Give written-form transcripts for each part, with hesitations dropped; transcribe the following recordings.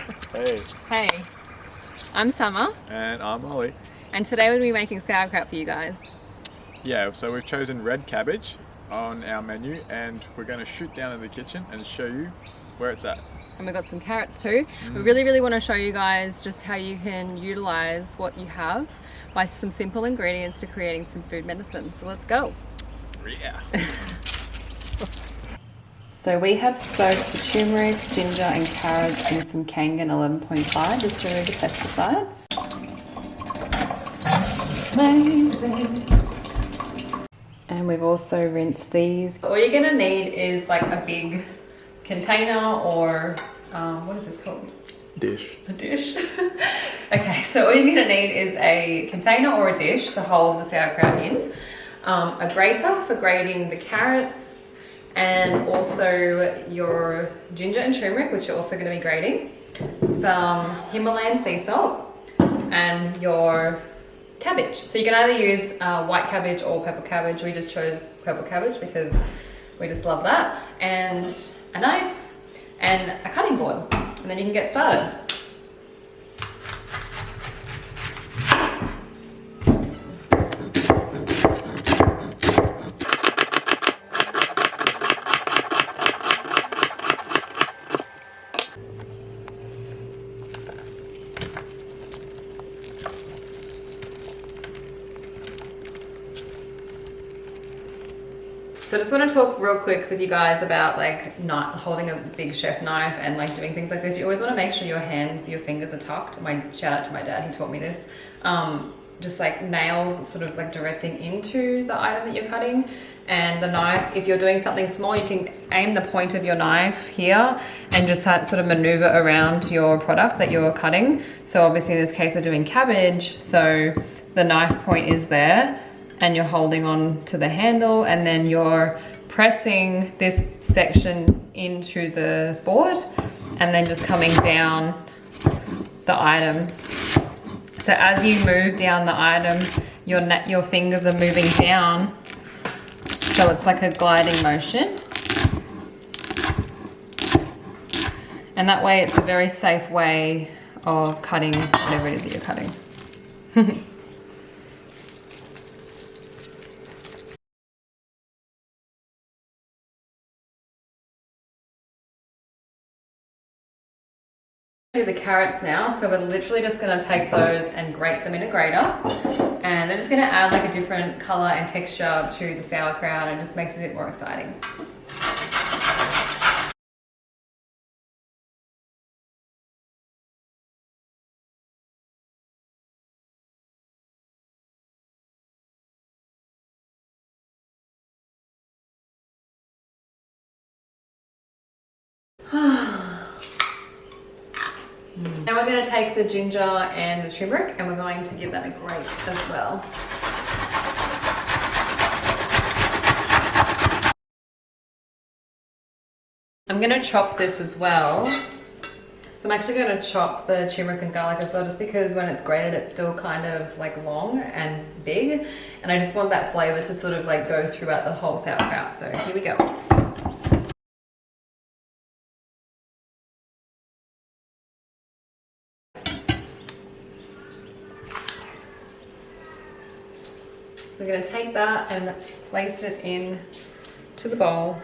Hey, Hey, I'm Summer, and I'm Ollie. and today we'll be making sauerkraut for you guys. Yeah, so we've chosen red cabbage on our menu, and we're going to shoot down in the kitchen and show you where it's at. And we've got some carrots too. We really want to show you guys just how you can utilize what you have by some simple ingredients to creating some food medicine. So let's go. Yeah. So we have soaked the turmeric, ginger and carrots in some Kangen 11.5 just to remove the pesticides. Amazing. And we've also rinsed these. All you're gonna need is like a big container or, what is this called? Dish. A dish. Okay, so all you're gonna need is a container or a dish to hold the sauerkraut in, a grater for grating the carrots, and also your ginger and turmeric, which you're also going to be grating, some Himalayan sea salt, and your cabbage. So you can either use white cabbage or purple cabbage. We just chose purple cabbage because we just love that, and a knife and a cutting board, and then you can get started. So I just want to talk real quick with you guys about like not holding a big chef knife and like doing things like this. You always want to make sure your hands, your fingers are tucked. Shout out to my dad, he taught me this. Just like nails sort of like directing into the item that you're cutting. And the knife, if you're doing something small, you can aim the point of your knife here and just sort of maneuver around your product that you're cutting. So obviously in this case, we're doing cabbage. So the knife point is there, and you're holding on to the handle, and then you're pressing this section into the board and then just coming down the item. So as you move down the item, your fingers are moving down, so it's like a gliding motion. And that way it's a very safe way of cutting whatever it is that you're cutting. Do the carrots now, so we're literally just going to take those and grate them in a grater, and they're just going to add like a different color and texture to the sauerkraut and just makes it a bit more exciting. Now we're going to take the ginger and the turmeric and we're going to give that a grate as well. I'm going to chop this as well. So I'm actually going to chop the turmeric and garlic as well, just because when it's grated it's still kind of like long and big, and I just want that flavor to sort of like go throughout the whole sauerkraut. So here we go. We're going to take that and place it in to the bowl.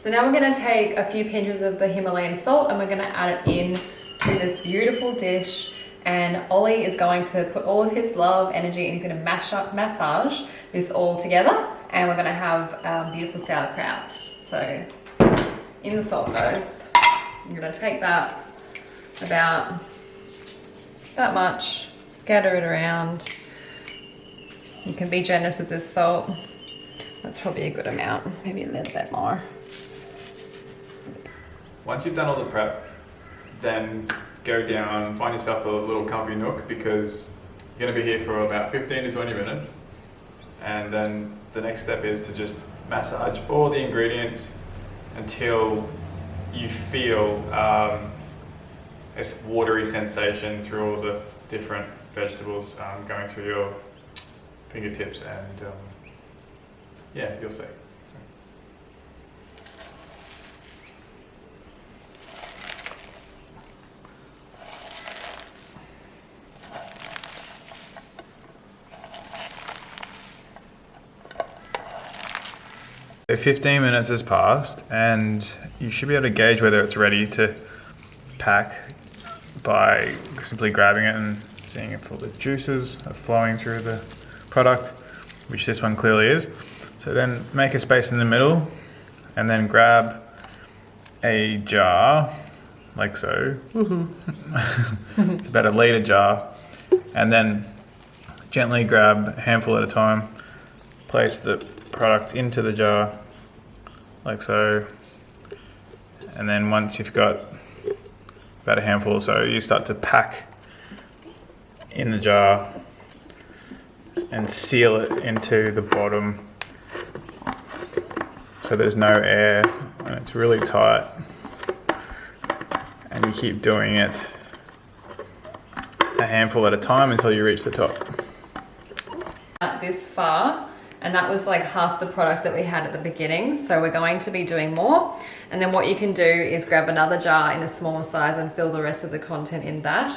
So now we're going to take a few pinches of the Himalayan salt and we're going to add it in to this beautiful dish, and Ollie is going to put all of his love, energy, and he's going to massage this all together, and we're going to have beautiful sauerkraut. So in the salt goes. I'm going to take that about that much, scatter it around. You can be generous with this salt. That's probably a good amount, maybe a little bit more. Once you've done all the prep, then go down, find yourself a little comfy nook, because you're going to be here for about 15 to 20 minutes. And then the next step is to just massage all the ingredients until you feel this watery sensation through all the different vegetables going through your fingertips, and yeah, you'll see. 15 minutes has passed and you should be able to gauge whether it's ready to pack by simply grabbing it and seeing if all the juices are flowing through the product, which this one clearly is. So then make a space in the middle and then grab a jar, like so. It's about a litre jar. And then gently grab a handful at a time, place the product into the jar, like so. And then once you've got about a handful or so, you start to pack in the jar and seal it into the bottom so there's no air and it's really tight. And you keep doing it a handful at a time until you reach the top. This far, and that was like half the product that we had at the beginning, so we're going to be doing more. And then what you can do is grab another jar in a smaller size and fill the rest of the content in that.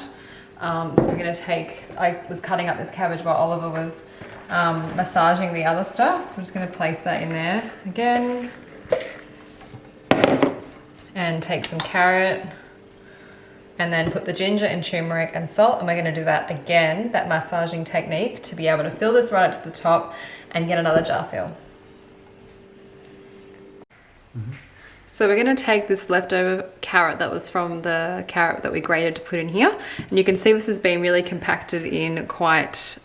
So we're going to take, I was cutting up this cabbage while Oliver was massaging the other stuff, so I'm just going to place that in there again and take some carrot and then put the ginger and turmeric and salt, and we're going to do that again, that massaging technique, to be able to fill this right up to the top and get another jar fill. So we're going to take this leftover carrot that was from the carrot that we grated to put in here, and you can see this has been really compacted in quite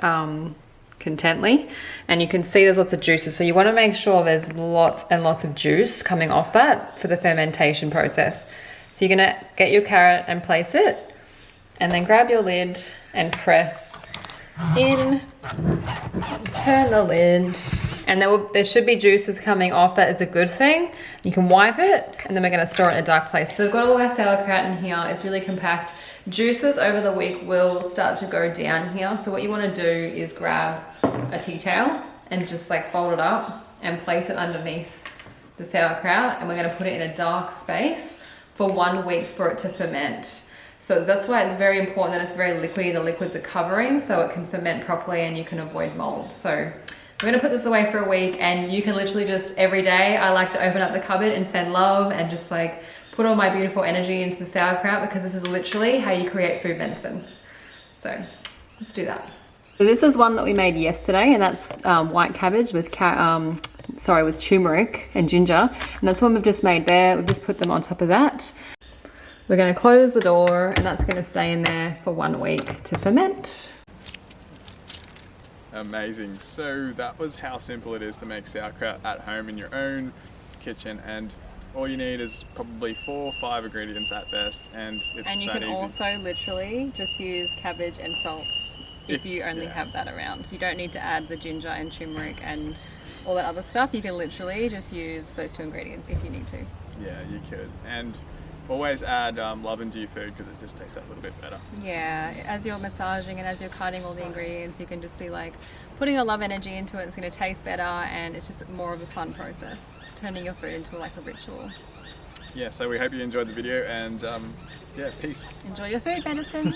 contently, and you can see there's lots of juices, so you want to make sure there's lots and lots of juice coming off that for the fermentation process. So you're going to get your carrot and place it, and then grab your lid and press in, turn the lid, and there should be juices coming off. That is a good thing. You can wipe it, and then we're going to store it in a dark place. So we've got all of our sauerkraut in here. It's really compact. Juices over the week will start to go down here. So what you want to do is grab a tea towel and just like fold it up and place it underneath the sauerkraut, and we're going to put it in a dark space for 1 week for it to ferment. So that's why it's very important that it's very liquidy. The liquids are covering so it can ferment properly and you can avoid mold. So we're gonna put this away for a week, and you can literally just every day, I like to open up the cupboard and send love and just like put all my beautiful energy into the sauerkraut, because this is literally how you create food medicine. So let's do that. So this is one that we made yesterday, and that's white cabbage with with turmeric and ginger, and that's one we've just made there. We've just put them on top of that. We're going to close the door, and that's going to stay in there for 1 week to ferment. Amazing. So that was how simple it is to make sauerkraut at home in your own kitchen, and all you need is probably 4 or 5 ingredients at best, and it's that easy. And you can also literally just use cabbage and salt if you only have that around. You don't need to add the ginger and turmeric and all that other stuff. You can literally just use those 2 ingredients if you need to. Yeah, you could. And always add love into your food, because it just tastes that little bit better. Yeah, as you're massaging and as you're cutting all the ingredients, you can just be like putting your love energy into it. It's going to taste better, and it's just more of a fun process, turning your food into like a ritual. Yeah, so we hope you enjoyed the video, and yeah, peace. Enjoy your food medicine.